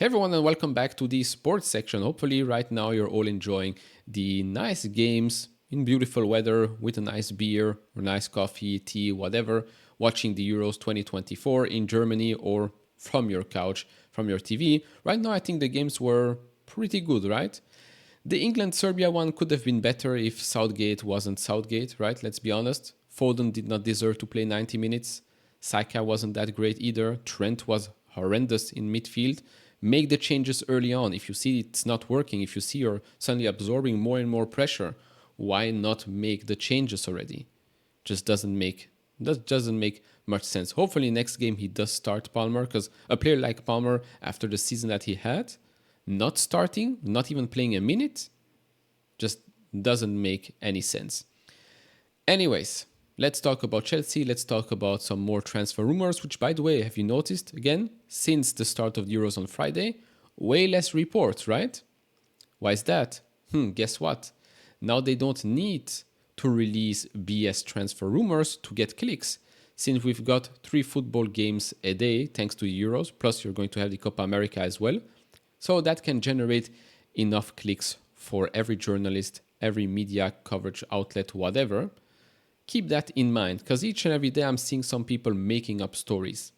Hey everyone, and welcome back to the sports section. Hopefully right now you're all enjoying the nice games in beautiful weather with a nice beer or nice coffee, tea, whatever, watching the Euros 2024 in Germany or from your couch, from your TV. Right now I think the games were pretty good, right? The England-Serbia one could have been better if Southgate wasn't Southgate, right? Let's be honest. Foden did not deserve to play 90 minutes. Saka wasn't that great either. Trent was horrendous in midfield. Make the changes early on. If you see it's not working, if you see you're suddenly absorbing more and more pressure, why not make the changes already? Just doesn't make much sense. Hopefully next game he does start Palmer, because a player like Palmer, after the season that he had, not starting, not even playing a minute, just doesn't make any sense. Anyways, let's talk about Chelsea. Let's talk about some more transfer rumors, which, by the way, have you noticed, again, since the start of the Euros on Friday, way less reports, right? Why is that? Guess what? Now they don't need to release BS transfer rumors to get clicks, since we've got 3 football games a day thanks to Euros, plus you're going to have the Copa America as well. So that can generate enough clicks for every journalist, every media coverage outlet, whatever. Keep that in mind, because each and every day I'm seeing some people making up stories.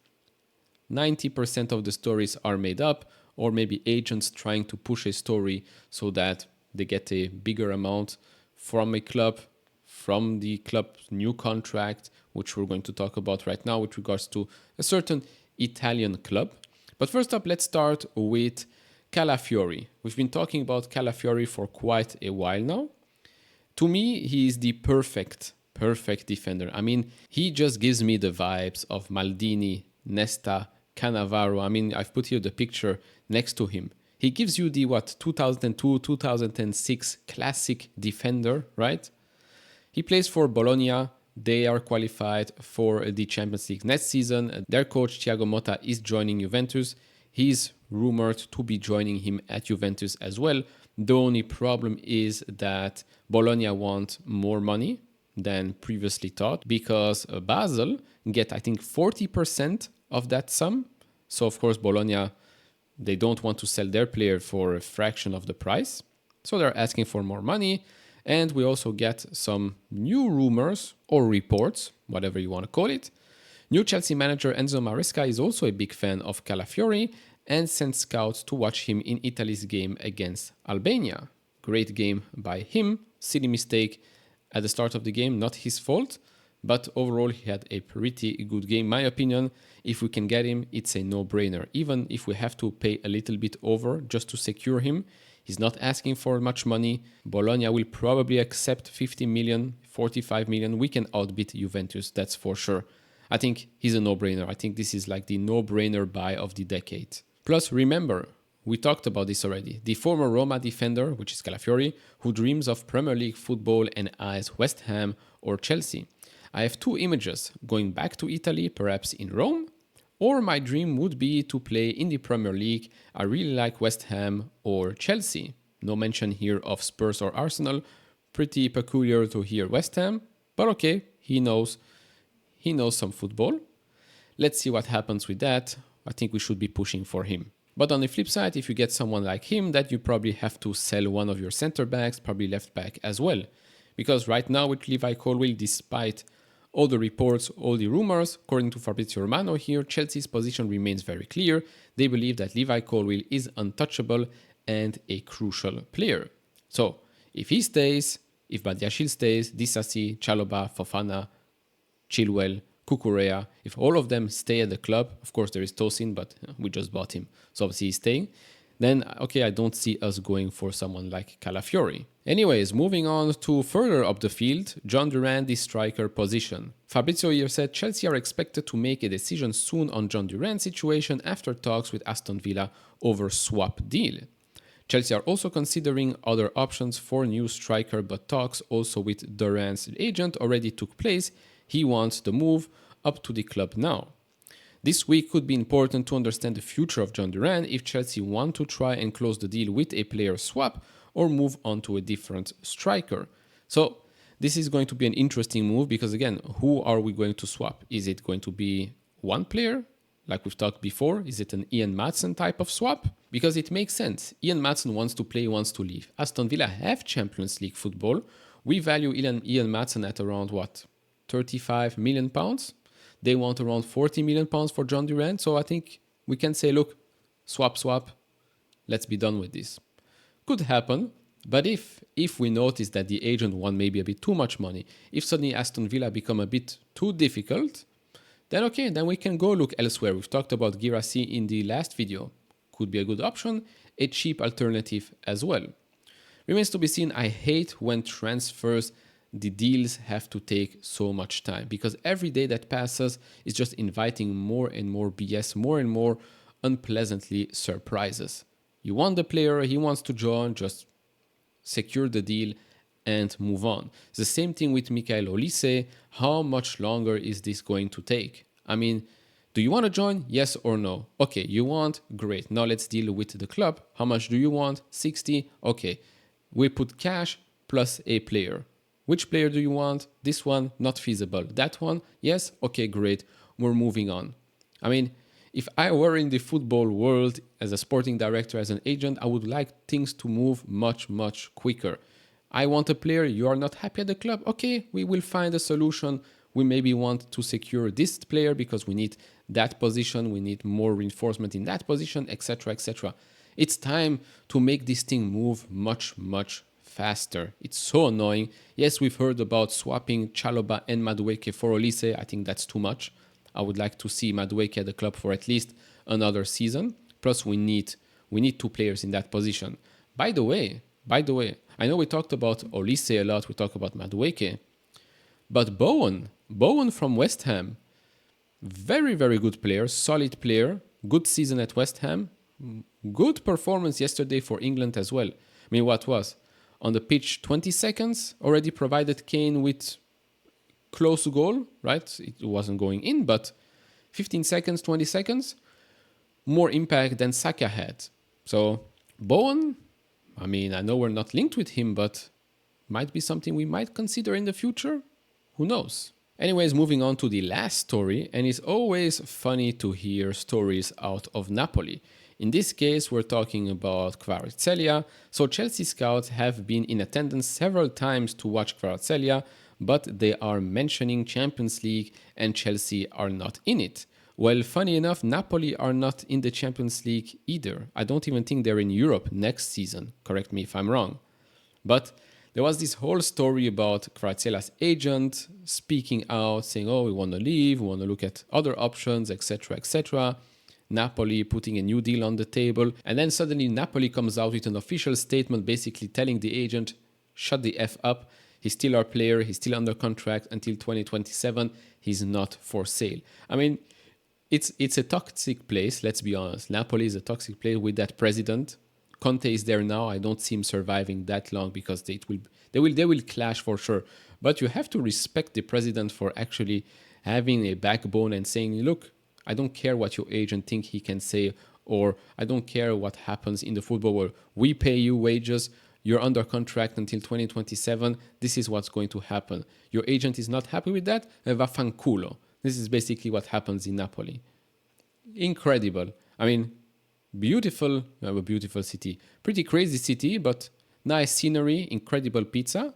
90% of the stories are made up, or maybe agents trying to push a story so that they get a bigger amount from a club, from the club's new contract, which we're going to talk about right now with regards to a certain Italian club. But first up, let's start with Calafiori. We've been talking about Calafiori for quite a while now. To me, he is the perfect defender. I mean, he just gives me the vibes of Maldini, Nesta, Cannavaro. I mean, I've put here the picture next to him. He gives you the 2002, 2006 classic defender, right? He plays for Bologna. They are qualified for the Champions League next season. Their coach, Thiago Motta, is joining Juventus. He's rumored to be joining him at Juventus as well. The only problem is that Bologna want more money than previously thought, because Basel get, I think, 40% of that sum. So, of course, Bologna, they don't want to sell their player for a fraction of the price. So they're asking for more money. And we also get some new rumors or reports, whatever you want to call it. New Chelsea manager Enzo Maresca is also a big fan of Calafiori and sent scouts to watch him in Italy's game against Albania. Great game by him. Silly mistake at the start of the game, not his fault, but overall he had a pretty good game. My opinion, if we can get him, it's a no-brainer. Even if we have to pay a little bit over just to secure him, he's not asking for much money. Bologna will probably accept 50 million, 45 million. We can outbid Juventus, that's for sure. I think he's a no-brainer. I think this is like the no-brainer buy of the decade. Plus, remember, we talked about this already. The former Roma defender, which is Calafiori, who dreams of Premier League football and eyes West Ham or Chelsea. I have 2 images, going back to Italy, perhaps in Rome, or my dream would be to play in the Premier League. I really like West Ham or Chelsea. No mention here of Spurs or Arsenal. Pretty peculiar to hear West Ham, but okay, he knows some football. Let's see what happens with that. I think we should be pushing for him. But on the flip side, if you get someone like him, that you probably have to sell one of your center backs, probably left back as well. Because right now with Levi Colwill, despite all the reports, all the rumors, according to Fabrizio Romano here, Chelsea's position remains very clear. They believe that Levi Colwill is untouchable and a crucial player. So if he stays, if Badiashile stays, Disasi, Chalobah, Fofana, Chilwell, Cucurella, if all of them stay at the club, of course there is Tosin, but we just bought him, so obviously he's staying, then okay, I don't see us going for someone like Calafiori. Anyways, moving on to further up the field, Jhon Duran, the striker position. Fabrizio here said Chelsea are expected to make a decision soon on Jhon Duran's situation after talks with Aston Villa over swap deal. Chelsea are also considering other options for new striker, but talks also with Duran's agent already took place. He wants the move up to the club now. This week could be important to understand the future of Jhon Duran if Chelsea want to try and close the deal with a player swap or move on to a different striker. So this is going to be an interesting move because, again, who are we going to swap? Is it going to be one player like we've talked before, is it an Ian Maatsen type of swap? Because it makes sense. Ian Maatsen wants to play, wants to leave. Aston Villa have Champions League football. We value Ian Maatsen at around what? 35 million pounds? They want around 40 million pounds for Jhon Duran. So I think we can say, look, swap, let's be done with this. Could happen. But if we notice that the agent won maybe a bit too much money, if suddenly Aston Villa become a bit too difficult, then okay, then we can go look elsewhere. We've talked about Guirassy in the last video. Could be a good option, a cheap alternative as well. Remains to be seen. I hate when transfers, the deals have to take so much time, because every day that passes is just inviting more and more BS, more and more unpleasantly surprises. You want the player, he wants to join, just secure the deal and move on. The same thing with Michael Olise. How much longer is this going to take? I mean, do you want to join? Yes or no? Okay, you want? Great. Now let's deal with the club. How much do you want? 60? Okay. We put cash plus a player. Which player do you want? This one, not feasible. That one? Yes? Okay, great. We're moving on. I mean, if I were in the football world as a sporting director, as an agent, I would like things to move much, much quicker. I want a player, you are not happy at the club? Okay, we will find a solution. We maybe want to secure this player because we need that position, we need more reinforcement in that position, etc., etc. It's time to make this thing move much, much faster. It's so annoying. Yes, we've heard about swapping Chalobah and Madueke for Olise. I think that's too much. I would like to see Madueke at the club for at least another season. Plus, we need two players in that position. By the way, I know we talked about Olise a lot. We talked about Madueke, but Bowen from West Ham, very, very good player, solid player, good season at West Ham, good performance yesterday for England as well. I mean, what was on the pitch? 20 seconds already provided Kane with close goal, right? It wasn't going in, but 15 seconds, 20 seconds, more impact than Saka had. So Bowen, I mean, I know we're not linked with him, but might be something we might consider in the future. Who knows? Anyways, moving on to the last story, and it's always funny to hear stories out of Napoli. In this case, we're talking about Kvaratskhelia. So Chelsea scouts have been in attendance several times to watch Kvaratskhelia, but they are mentioning Champions League and Chelsea are not in it. Well, funny enough, Napoli are not in the Champions League either. I don't even think they're in Europe next season. Correct me if I'm wrong. But there was this whole story about Kvaratskhelia's agent speaking out, saying, oh, we want to leave, we want to look at other options, etc., etc. Napoli putting a new deal on the table. And then suddenly Napoli comes out with an official statement basically telling the agent, shut the F up. He's still our player. He's still under contract until 2027. He's not for sale. I mean, it's a toxic place, let's be honest. Napoli is a toxic place with that president. Conte is there now. I don't see him surviving that long because they will clash for sure. But you have to respect the president for actually having a backbone and saying, look, I don't care what your agent think he can say, or I don't care what happens in the football world. We pay you wages. You're under contract until 2027. This is what's going to happen. Your agent is not happy with that? Vaffanculo. This is basically what happens in Napoli. Incredible. I mean, beautiful, a beautiful city. Pretty crazy city, but nice scenery, incredible pizza.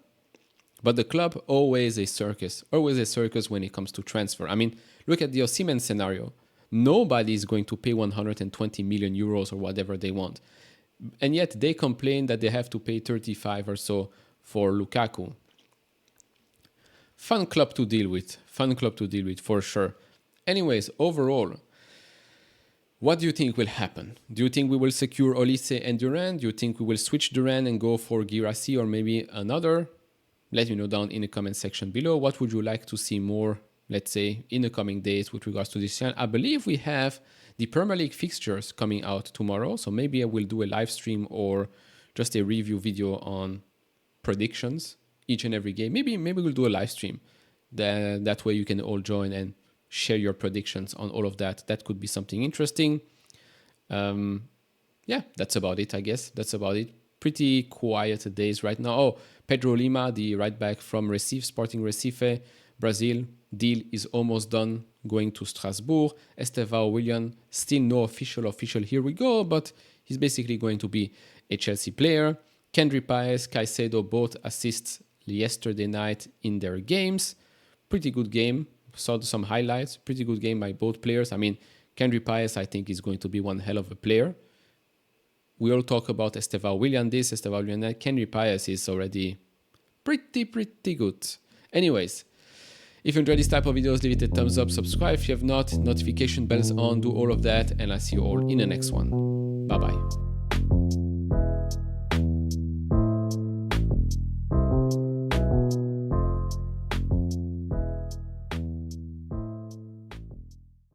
But the club, always a circus when it comes to transfer. I mean, look at the Osimhen scenario. Nobody is going to pay 120 million euros or whatever they want. And yet they complain that they have to pay 35 or so for Lukaku. Fun club to deal with for sure. Anyways, overall, what do you think will happen? Do you think we will secure Olise and Duran? Do you think we will switch Duran and go for Guirassy or maybe another? Let me know down in the comment section below. What would you like to see more, let's say, in the coming days with regards to this channel? I believe we have the Premier League fixtures coming out tomorrow. So maybe I will do a live stream or just a review video on predictions each and every game. Maybe we'll do a live stream. That way you can all join and share your predictions on all of that. That could be something interesting. Yeah, that's about it, I guess. That's about it. Pretty quiet days right now. Oh, Pedro Lima, the right back from Recife, Sporting Recife, Brazil, deal is almost done, going to Strasbourg. Estevao Willian, still no official, here we go, but he's basically going to be a Chelsea player. Kendry Paez, Caicedo, both assists yesterday night in their games. Pretty good game. Saw some highlights. Pretty good game by both players. I mean, Kendry Paez, I think, is going to be one hell of a player. We all talk about Estevao Willian this, Estevao Willian that. Kendry Paez is already pretty good. Anyways, if you enjoy this type of videos, leave it a thumbs up, subscribe if you have not, notification bells on, do all of that, and I'll see you all in the next one. Bye bye.